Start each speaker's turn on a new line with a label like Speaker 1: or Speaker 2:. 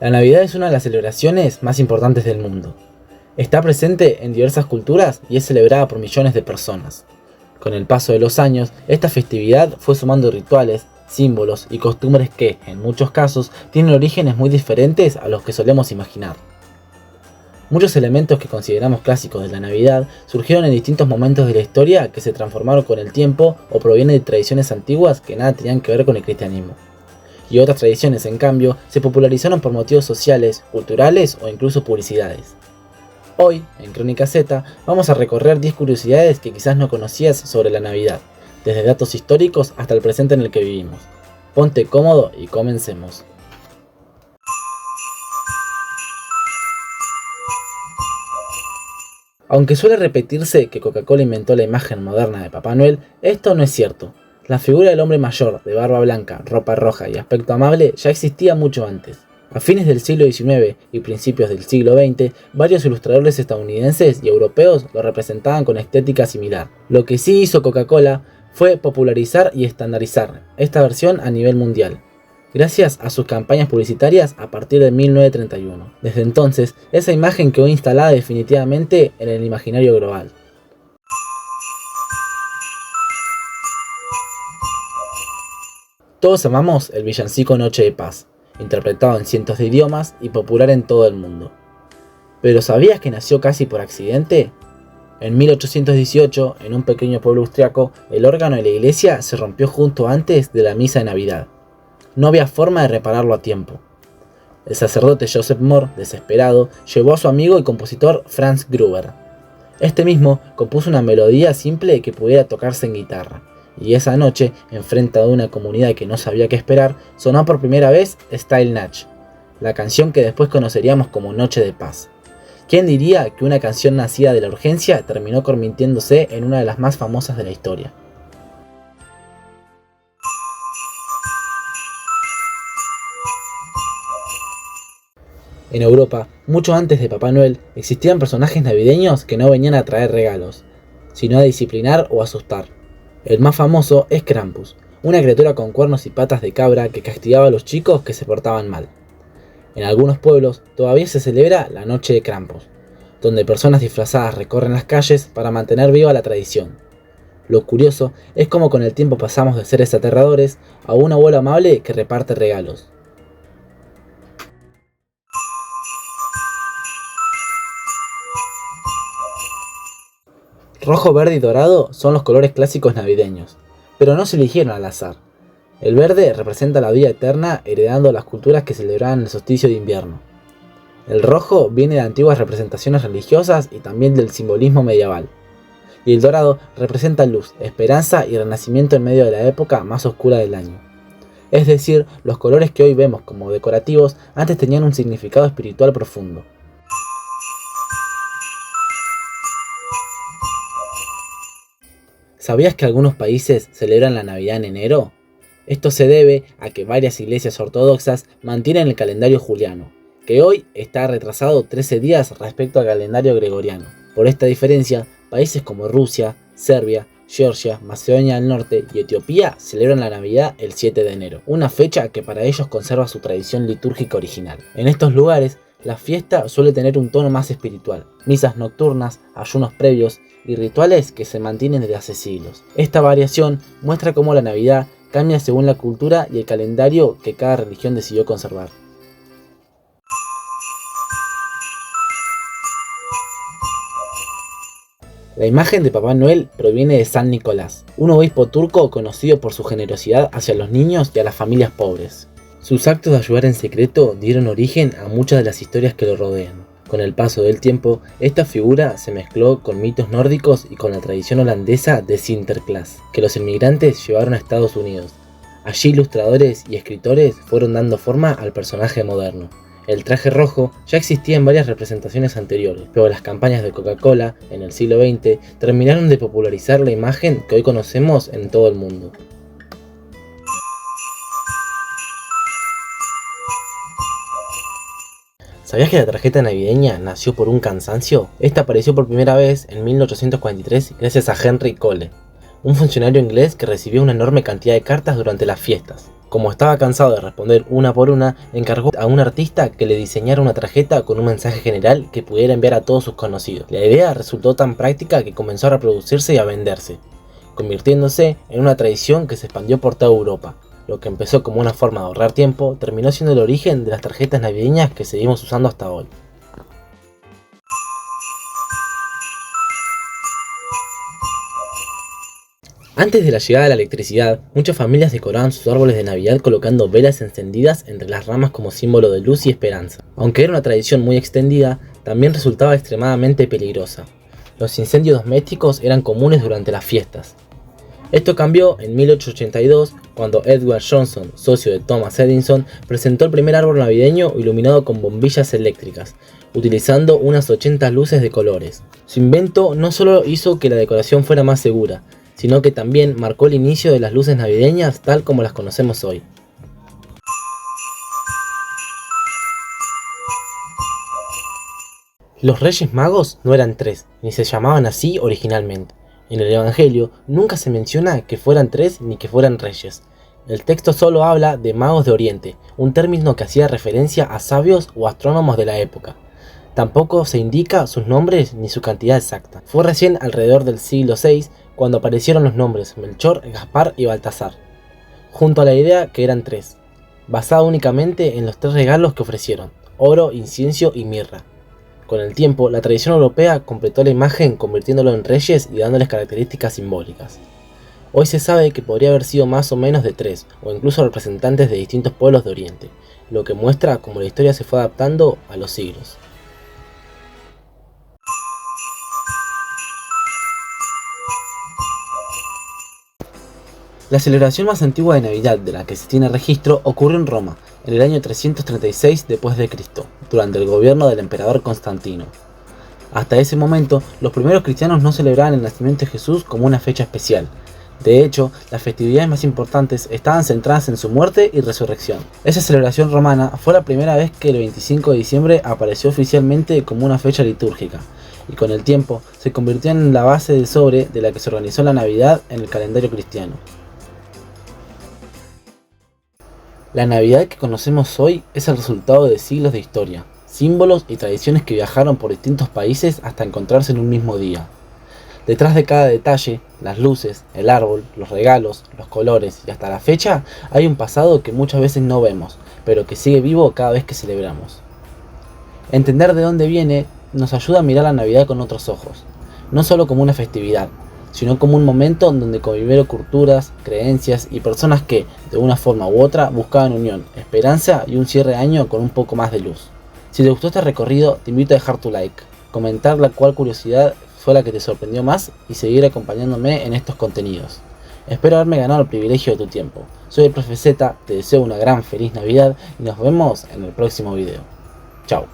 Speaker 1: La Navidad es una de las celebraciones más importantes del mundo. Está presente en diversas culturas y es celebrada por millones de personas. Con el paso de los años, esta festividad fue sumando rituales, símbolos y costumbres que, en muchos casos, tienen orígenes muy diferentes a los que solemos imaginar. Muchos elementos que consideramos clásicos de la Navidad surgieron en distintos momentos de la historia que se transformaron con el tiempo o provienen de tradiciones antiguas que nada tenían que ver con el cristianismo. Y otras tradiciones, en cambio, se popularizaron por motivos sociales, culturales o incluso publicidades. Hoy, en Crónica Z, vamos a recorrer 10 curiosidades que quizás no conocías sobre la Navidad, desde datos históricos hasta el presente en el que vivimos. Ponte cómodo y comencemos. Aunque suele repetirse que Coca-Cola inventó la imagen moderna de Papá Noel, esto no es cierto. La figura del hombre mayor, de barba blanca, ropa roja y aspecto amable ya existía mucho antes. A fines del siglo XIX y principios del siglo XX, varios ilustradores estadounidenses y europeos lo representaban con estética similar. Lo que sí hizo Coca-Cola fue popularizar y estandarizar esta versión a nivel mundial, gracias a sus campañas publicitarias a partir de 1931. Desde entonces, esa imagen quedó instalada definitivamente en el imaginario global. Todos amamos el villancico Noche de Paz, interpretado en cientos de idiomas y popular en todo el mundo. ¿Pero sabías que nació casi por accidente? En 1818, en un pequeño pueblo austriaco, el órgano de la iglesia se rompió justo antes de la misa de Navidad. No había forma de repararlo a tiempo. El sacerdote Joseph Mohr, desesperado, llevó a su amigo y compositor Franz Gruber. Este mismo compuso una melodía simple que pudiera tocarse en guitarra. Y esa noche, enfrente de una comunidad que no sabía qué esperar, sonó por primera vez Stille Nacht, la canción que después conoceríamos como Noche de Paz. ¿Quién diría que una canción nacida de la urgencia terminó convirtiéndose en una de las más famosas de la historia? En Europa, mucho antes de Papá Noel, existían personajes navideños que no venían a traer regalos, sino a disciplinar o asustar. El más famoso es Krampus, una criatura con cuernos y patas de cabra que castigaba a los chicos que se portaban mal. En algunos pueblos todavía se celebra la Noche de Krampus, donde personas disfrazadas recorren las calles para mantener viva la tradición. Lo curioso es cómo con el tiempo pasamos de seres aterradores a un abuelo amable que reparte regalos. Rojo, verde y dorado son los colores clásicos navideños, pero no se eligieron al azar. El verde representa la vida eterna heredando las culturas que celebraban el solsticio de invierno. El rojo viene de antiguas representaciones religiosas y también del simbolismo medieval. Y el dorado representa luz, esperanza y renacimiento en medio de la época más oscura del año. Es decir, los colores que hoy vemos como decorativos antes tenían un significado espiritual profundo. ¿Sabías que algunos países celebran la Navidad en enero? Esto se debe a que varias iglesias ortodoxas mantienen el calendario juliano, que hoy está retrasado 13 días respecto al calendario gregoriano. Por esta diferencia, países como Rusia, Serbia, Georgia, Macedonia del Norte y Etiopía celebran la Navidad el 7 de enero, una fecha que para ellos conserva su tradición litúrgica original. En estos lugares, la fiesta suele tener un tono más espiritual, misas nocturnas, ayunos previos y rituales que se mantienen desde hace siglos. Esta variación muestra cómo la Navidad cambia según la cultura y el calendario que cada religión decidió conservar. La imagen de Papá Noel proviene de San Nicolás, un obispo turco conocido por su generosidad hacia los niños y a las familias pobres. Sus actos de ayudar en secreto dieron origen a muchas de las historias que lo rodean. Con el paso del tiempo, esta figura se mezcló con mitos nórdicos y con la tradición holandesa de Sinterklaas, que los inmigrantes llevaron a Estados Unidos. Allí ilustradores y escritores fueron dando forma al personaje moderno. El traje rojo ya existía en varias representaciones anteriores, pero las campañas de Coca-Cola en el siglo XX terminaron de popularizar la imagen que hoy conocemos en todo el mundo. ¿Sabías que la tarjeta navideña nació por un cansancio? Esta apareció por primera vez en 1843 gracias a Henry Cole, un funcionario inglés que recibió una enorme cantidad de cartas durante las fiestas. Como estaba cansado de responder una por una, encargó a un artista que le diseñara una tarjeta con un mensaje general que pudiera enviar a todos sus conocidos. La idea resultó tan práctica que comenzó a reproducirse y a venderse, convirtiéndose en una tradición que se expandió por toda Europa. Lo que empezó como una forma de ahorrar tiempo, terminó siendo el origen de las tarjetas navideñas que seguimos usando hasta hoy. Antes de la llegada de la electricidad, muchas familias decoraban sus árboles de Navidad colocando velas encendidas entre las ramas como símbolo de luz y esperanza. Aunque era una tradición muy extendida, también resultaba extremadamente peligrosa. Los incendios domésticos eran comunes durante las fiestas. Esto cambió en 1882, cuando Edward Johnson, socio de Thomas Edison, presentó el primer árbol navideño iluminado con bombillas eléctricas, utilizando unas 80 luces de colores. Su invento no solo hizo que la decoración fuera más segura, sino que también marcó el inicio de las luces navideñas tal como las conocemos hoy. Los Reyes Magos no eran tres, ni se llamaban así originalmente. En el Evangelio nunca se menciona que fueran tres ni que fueran reyes. El texto solo habla de magos de Oriente, un término que hacía referencia a sabios o astrónomos de la época. Tampoco se indica sus nombres ni su cantidad exacta. Fue recién alrededor del siglo VI cuando aparecieron los nombres Melchor, Gaspar y Baltasar, junto a la idea que eran tres, basada únicamente en los tres regalos que ofrecieron: oro, incienso y mirra. Con el tiempo, la tradición europea completó la imagen convirtiéndolo en reyes y dándoles características simbólicas. Hoy se sabe que podría haber sido más o menos de tres, o incluso representantes de distintos pueblos de Oriente, lo que muestra cómo la historia se fue adaptando a los siglos. La celebración más antigua de Navidad de la que se tiene registro ocurrió en Roma, en el año 336 d.C., durante el gobierno del emperador Constantino. Hasta ese momento, los primeros cristianos no celebraban el nacimiento de Jesús como una fecha especial. De hecho, las festividades más importantes estaban centradas en su muerte y resurrección. Esa celebración romana fue la primera vez que el 25 de diciembre apareció oficialmente como una fecha litúrgica, y con el tiempo se convirtió en la base de sobre de la que se organizó la Navidad en el calendario cristiano. La Navidad que conocemos hoy es el resultado de siglos de historia, símbolos y tradiciones que viajaron por distintos países hasta encontrarse en un mismo día. Detrás de cada detalle, las luces, el árbol, los regalos, los colores y hasta la fecha, hay un pasado que muchas veces no vemos, pero que sigue vivo cada vez que celebramos. Entender de dónde viene nos ayuda a mirar la Navidad con otros ojos, no solo como una festividad, sino como un momento en donde convivieron culturas, creencias y personas que, de una forma u otra, buscaban unión, esperanza y un cierre de año con un poco más de luz. Si te gustó este recorrido, te invito a dejar tu like, comentar la cual curiosidad fue la que te sorprendió más y seguir acompañándome en estos contenidos. Espero haberme ganado el privilegio de tu tiempo. Soy el Profe Z, te deseo una gran feliz Navidad y nos vemos en el próximo video. Chao.